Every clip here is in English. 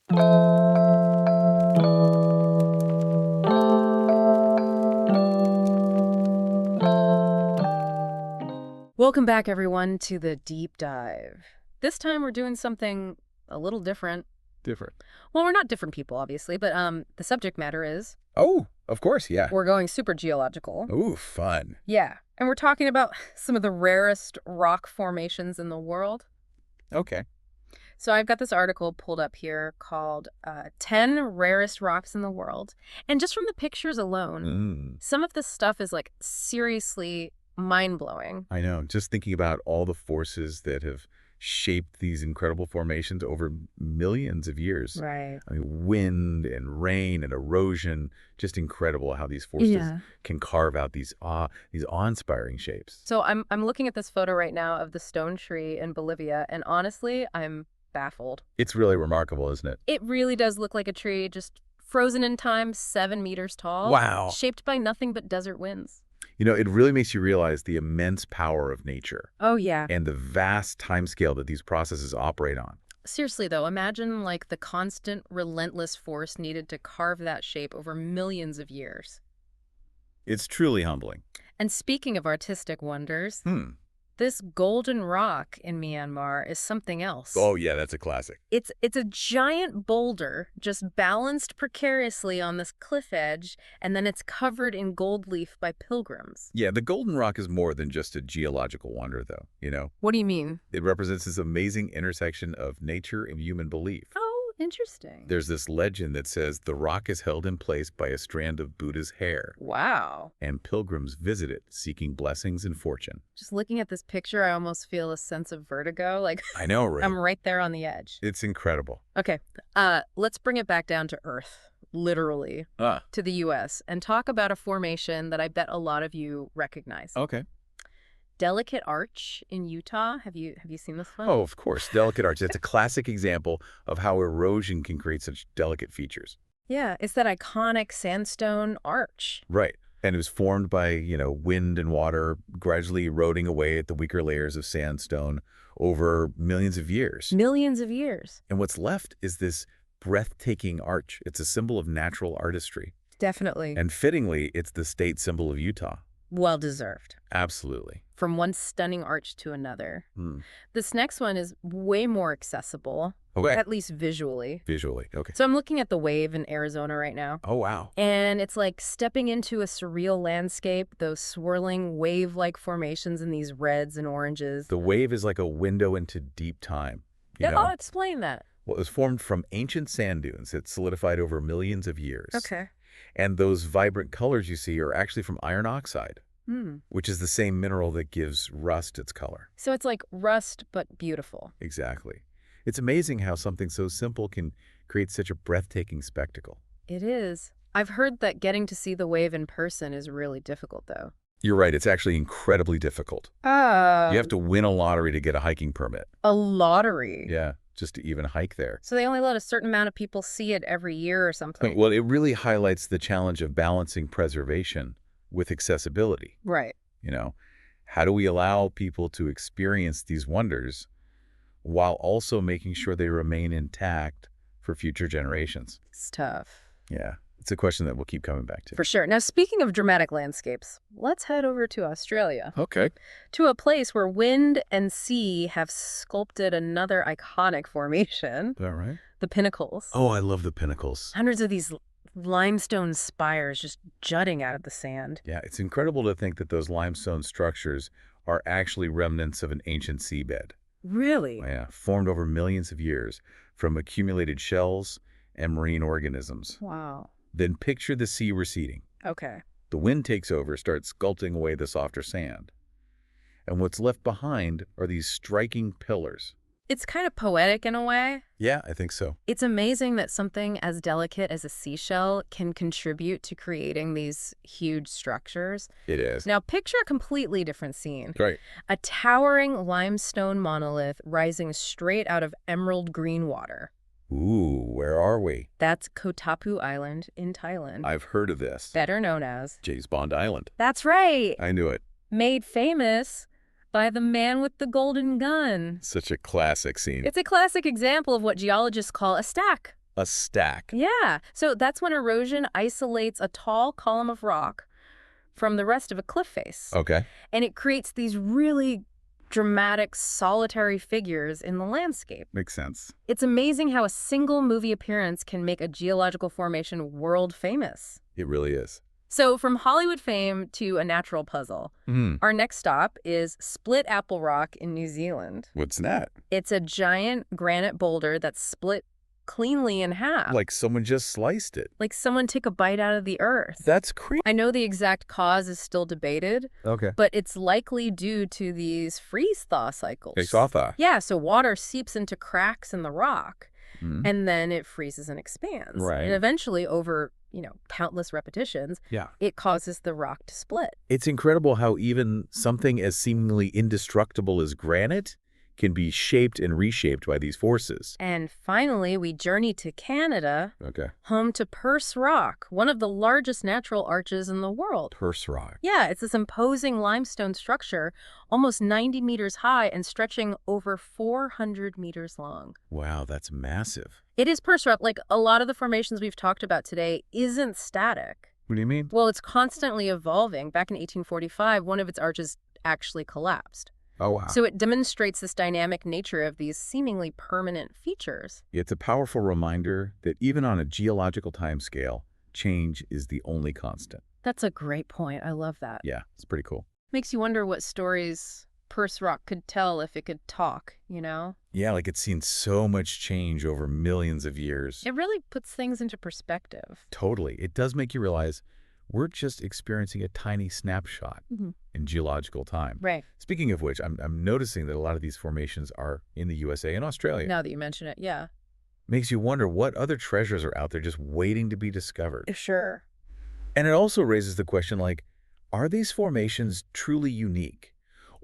Welcome back, everyone, to the deep dive. This time we're doing something a little different. Different. Well, we're not different people, obviously, but the subject matter is Oh, of course, yeah. we're going super geological. Ooh, fun. Yeah, and we're talking about some of the rarest rock formations in the world. Okay. So I've got this article pulled up here called 10 Rarest Rocks in the World. And just from the pictures alone, some of this stuff is like seriously mind-blowing. I know. Just thinking about all the forces that have shaped these incredible formations over millions of years. Right. I mean, wind and rain and erosion, just incredible how these forces can carve out these awe-inspiring shapes. So I'm looking at this photo right now of the stone tree in Bolivia, and honestly, I'm baffled. It's really remarkable, isn't it? It really does look like a tree, just frozen in time, 7 meters tall. Wow. Shaped by nothing but desert winds. You know, it really makes you realize the immense power of nature. Oh, yeah. And the vast timescale that these processes operate on. Seriously, though, imagine like the constant, relentless force needed to carve that shape over millions of years. It's truly humbling. And speaking of artistic wonders, this golden rock in Myanmar is something else. Oh, yeah, that's a classic. It's a giant boulder just balanced precariously on this cliff edge, and then it's covered in gold leaf by pilgrims. Yeah, the Golden Rock is more than just a geological wonder, though, you know? What do you mean? It represents this amazing intersection of nature and human belief. Oh, interesting. There's this legend that says the rock is held in place by a strand of Buddha's hair. Wow. And pilgrims visit it, seeking blessings and fortune. Just looking at this picture, I almost feel a sense of vertigo. Like, I know, right? I'm right there on the edge. It's incredible. Okay, let's bring it back down to Earth, literally, to the U.S., and talk about a formation that I bet a lot of you recognize. Okay. Delicate Arch in Utah. Have you seen this one? Oh, of course. Delicate Arch. It's a classic example of how erosion can create such delicate features. Yeah, it's that iconic sandstone arch. Right. And it was formed by, wind and water gradually eroding away at the weaker layers of sandstone over millions of years. Millions of years. And what's left is this breathtaking arch. It's a symbol of natural artistry. Definitely. And fittingly, it's the state symbol of Utah. Well deserved. Absolutely. From one stunning arch to another. This next one is way more accessible, at least visually. Visually, okay. So I'm looking at the wave in Arizona right now. Oh, wow. And it's like stepping into a surreal landscape, those swirling wave-like formations in these reds and oranges. The wave is like a window into deep time. I'll explain that. Well, it was formed from ancient sand dunes that solidified over millions of years. Okay. And those vibrant colors you see are actually from iron oxide, which is the same mineral that gives rust its color. So it's like rust, but beautiful. Exactly. It's amazing how something so simple can create such a breathtaking spectacle. It is. I've heard that getting to see the wave in person is really difficult, though. You're right. It's actually incredibly difficult. You have to win a lottery to get a hiking permit. A lottery? Yeah, just to even hike there. So they only let a certain amount of people see it every year or something? Well, it really highlights the challenge of balancing preservation with accessibility. Right. How do we allow people to experience these wonders while also making sure they remain intact for future generations? It's tough. Yeah, it's a question that we'll keep coming back to. For sure. Now, speaking of dramatic landscapes, let's head over to Australia. Okay. To a place where wind and sea have sculpted another iconic formation. All right. The pinnacles. Oh, I love the pinnacles. Hundreds of these limestone spires just jutting out of the sand. Yeah, it's incredible to think that those limestone structures are actually remnants of an ancient seabed. Really? Yeah, formed over millions of years from accumulated shells and marine organisms. Wow. Then picture the sea receding. Okay. The wind takes over, starts sculpting away the softer sand. And what's left behind are these striking pillars. It's kind of poetic in a way. Yeah, I think so. It's amazing that something as delicate as a seashell can contribute to creating these huge structures. It is. Now, picture a completely different scene. Right. A towering limestone monolith rising straight out of emerald green water. Ooh, where are we? That's Ko Tapu Island in Thailand. I've heard of this. Better known as James Bond Island. That's right. I knew it. Made famous by the man with the golden gun. Such a classic scene. It's a classic example of what geologists call a stack A stack. Yeah, so that's when erosion isolates a tall column of rock from the rest of a cliff face. Okay. And it creates these really dramatic, solitary figures in the landscape. Makes sense. It's amazing how a single movie appearance can make a geological formation world famous. It really is. So from Hollywood fame to a natural puzzle, our next stop is Split Apple Rock in New Zealand. What's that? It's a giant granite boulder that's split cleanly in half. Like someone just sliced it. Like someone took a bite out of the earth. That's creepy. I know the exact cause is still debated, Okay. but it's likely due to these freeze-thaw cycles. Freeze-thaw. Yeah, so water seeps into cracks in the rock, and then it freezes and expands. Right. And eventually, over, countless repetitions, it causes the rock to split. It's incredible how even something as seemingly indestructible as granite can be shaped and reshaped by these forces. And finally, we journey to Canada, Okay. home to Perce Rock, one of the largest natural arches in the world. Perce Rock. Yeah, it's this imposing limestone structure, almost 90 meters high and stretching over 400 meters long. Wow, that's massive. It is Perce Rock. Like a lot of the formations we've talked about today isn't static. What do you mean? Well, it's constantly evolving. Back in 1845, one of its arches actually collapsed. Oh, wow. So it demonstrates this dynamic nature of these seemingly permanent features. It's a powerful reminder that even on a geological timescale, change is the only constant. That's a great point. I love that. Yeah, it's pretty cool. Makes you wonder what stories Perce Rock could tell if it could talk, Yeah, like it's seen so much change over millions of years. It really puts things into perspective. Totally. It does make you realize we're just experiencing a tiny snapshot in geological time. Right. Speaking of which, I'm noticing that a lot of these formations are in the USA and Australia. Now that you mention it, yeah. Makes you wonder what other treasures are out there just waiting to be discovered. Sure. And it also raises the question, like, are these formations truly unique?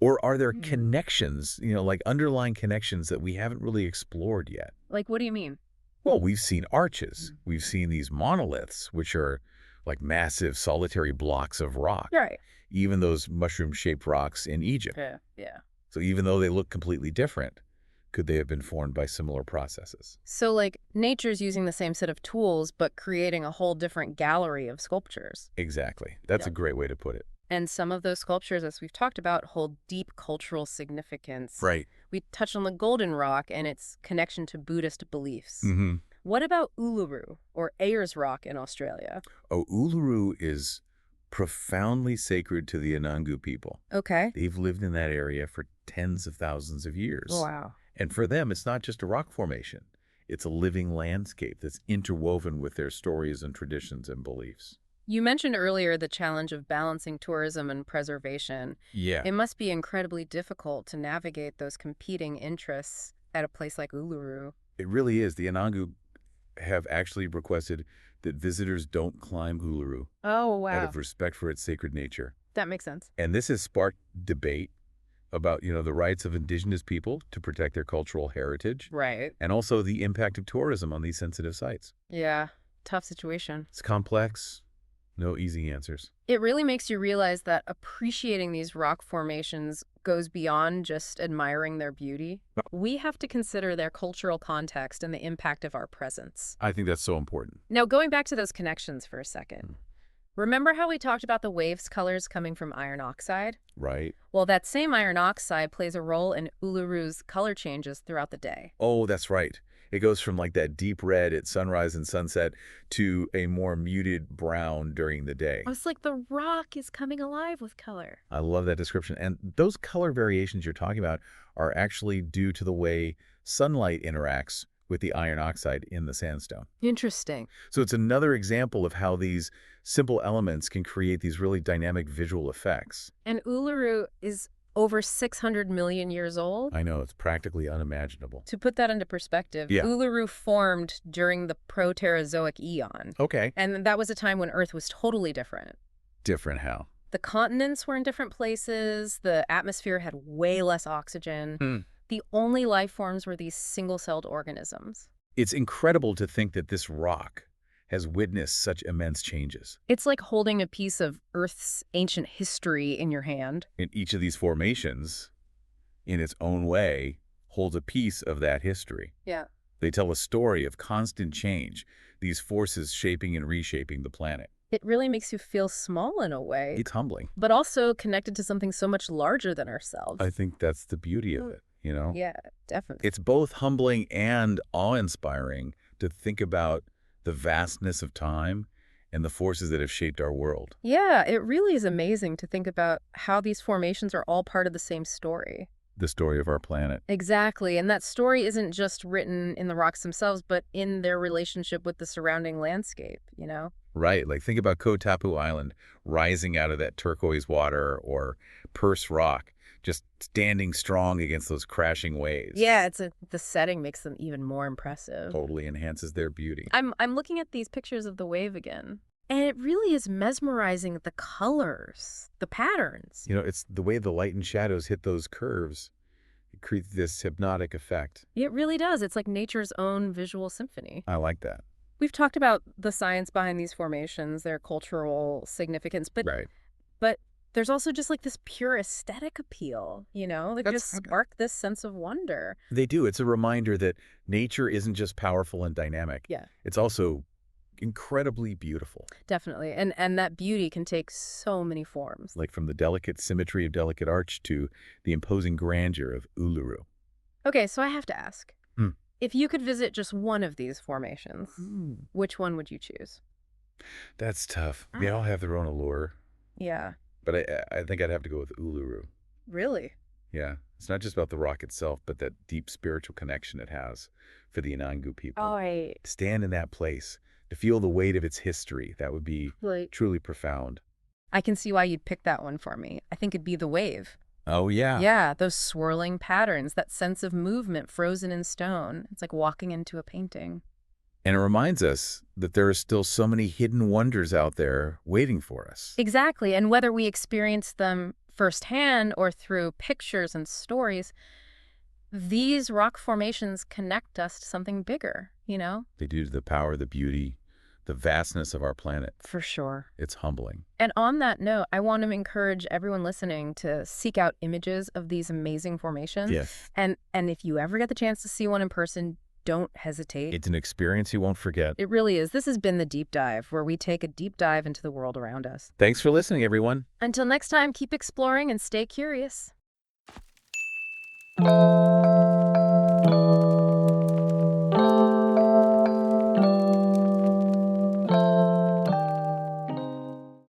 Or are there connections, like underlying connections that we haven't really explored yet? Like, what do you mean? Well, we've seen arches. We've seen these monoliths, which are like massive solitary blocks of rock. Right. Even those mushroom-shaped rocks in Egypt. Yeah. So even though they look completely different, could they have been formed by similar processes? So, like, nature's using the same set of tools, but creating a whole different gallery of sculptures. Exactly. That's a great way to put it. And some of those sculptures, as we've talked about, hold deep cultural significance. Right. We touched on the Golden Rock and its connection to Buddhist beliefs. Mm-hmm. What about Uluru, or Ayers Rock in Australia? Oh, Uluru is profoundly sacred to the Anangu people. Okay. They've lived in that area for tens of thousands of years. Wow. And for them, it's not just a rock formation. It's a living landscape that's interwoven with their stories and traditions and beliefs. You mentioned earlier the challenge of balancing tourism and preservation. Yeah. It must be incredibly difficult to navigate those competing interests at a place like Uluru. It really is. The Anangu have actually requested that visitors don't climb Uluru Oh, out of respect for its sacred nature. That makes sense. And this has sparked debate about, the rights of indigenous people to protect their cultural heritage. Right. And also the impact of tourism on these sensitive sites. Yeah. Tough situation. It's complex. No easy answers. It really makes you realize that appreciating these rock formations goes beyond just admiring their beauty. We have to consider their cultural context and the impact of our presence. I think that's so important. Now, going back to those connections for a second. Remember how we talked about the waves colors coming from iron oxide? Right. Well, that same iron oxide plays a role in Uluru's color changes throughout the day. Oh, that's right. It goes from like that deep red at sunrise and sunset to a more muted brown during the day. It's like the rock is coming alive with color. I love that description. And those color variations you're talking about are actually due to the way sunlight interacts with the iron oxide in the sandstone. Interesting. So it's another example of how these simple elements can create these really dynamic visual effects. And Uluru is over 600 million years old. I know, it's practically unimaginable. To put that into perspective, Uluru formed during the Proterozoic eon. Okay. And that was a time when Earth was totally different. Different how? The continents were in different places. The atmosphere had way less oxygen. The only life forms were these single-celled organisms. It's incredible to think that this rock has witnessed such immense changes. It's like holding a piece of Earth's ancient history in your hand. And each of these formations, in its own way, holds a piece of that history. Yeah. They tell a story of constant change, these forces shaping and reshaping the planet. It really makes you feel small in a way, It's humbling. but also connected to something so much larger than ourselves. I think that's the beauty of it, you know? Yeah, definitely. It's both humbling and awe-inspiring to think about the vastness of time and the forces that have shaped our world. Yeah, it really is amazing to think about how these formations are all part of the same story. The story of our planet. Exactly, and that story isn't just written in the rocks themselves, but in their relationship with the surrounding landscape, you know? Right, like think about Ko Tapu Island rising out of that turquoise water, or Perce Rock just standing strong against those crashing waves. Yeah, the setting makes them even more impressive. Totally enhances their beauty. I'm looking at these pictures of the wave again, and it really is mesmerizing, the colors, the patterns. You know, it's the way the light and shadows hit those curves. It creates this hypnotic effect. It really does. It's like nature's own visual symphony. I like that. We've talked about the science behind these formations, their cultural significance, Right. but there's also just like this pure aesthetic appeal, you know? They That's just spark this sense of wonder. They do. It's a reminder that nature isn't just powerful and dynamic. Yeah, It's also incredibly beautiful. definitely. And that beauty can take so many forms. Like from the delicate symmetry of Delicate Arch to the imposing grandeur of Uluru. Okay, so I have to ask. Hmm. If you could visit just one of these formations, Mm. which one would you choose? That's tough. They all have their own allure, Yeah, but I think I'd have to go with Uluru. really? Yeah. It's not just about the rock itself, but that deep spiritual connection it has for the Inangu people. Oh, I To stand in that place, to feel the weight of its history, that would be like. truly profound. I can see why you'd pick that one for me. I think it'd be the wave. Oh, yeah. Yeah, those swirling patterns, that sense of movement frozen in stone. It's like walking into a painting. And it reminds us that there are still so many hidden wonders out there waiting for us. Exactly, and whether we experience them firsthand or through pictures and stories, these rock formations connect us to something bigger, you know? They do, to the power, the beauty, the vastness of our planet. For sure. It's humbling. And on that note, I want to encourage everyone listening to seek out images of these amazing formations. Yes. And if you ever get the chance to see one in person, don't hesitate. It's an experience you won't forget. It really is. This has been The Deep Dive, where we take a deep dive into the world around us. Thanks for listening, everyone. Until next time, keep exploring and stay curious.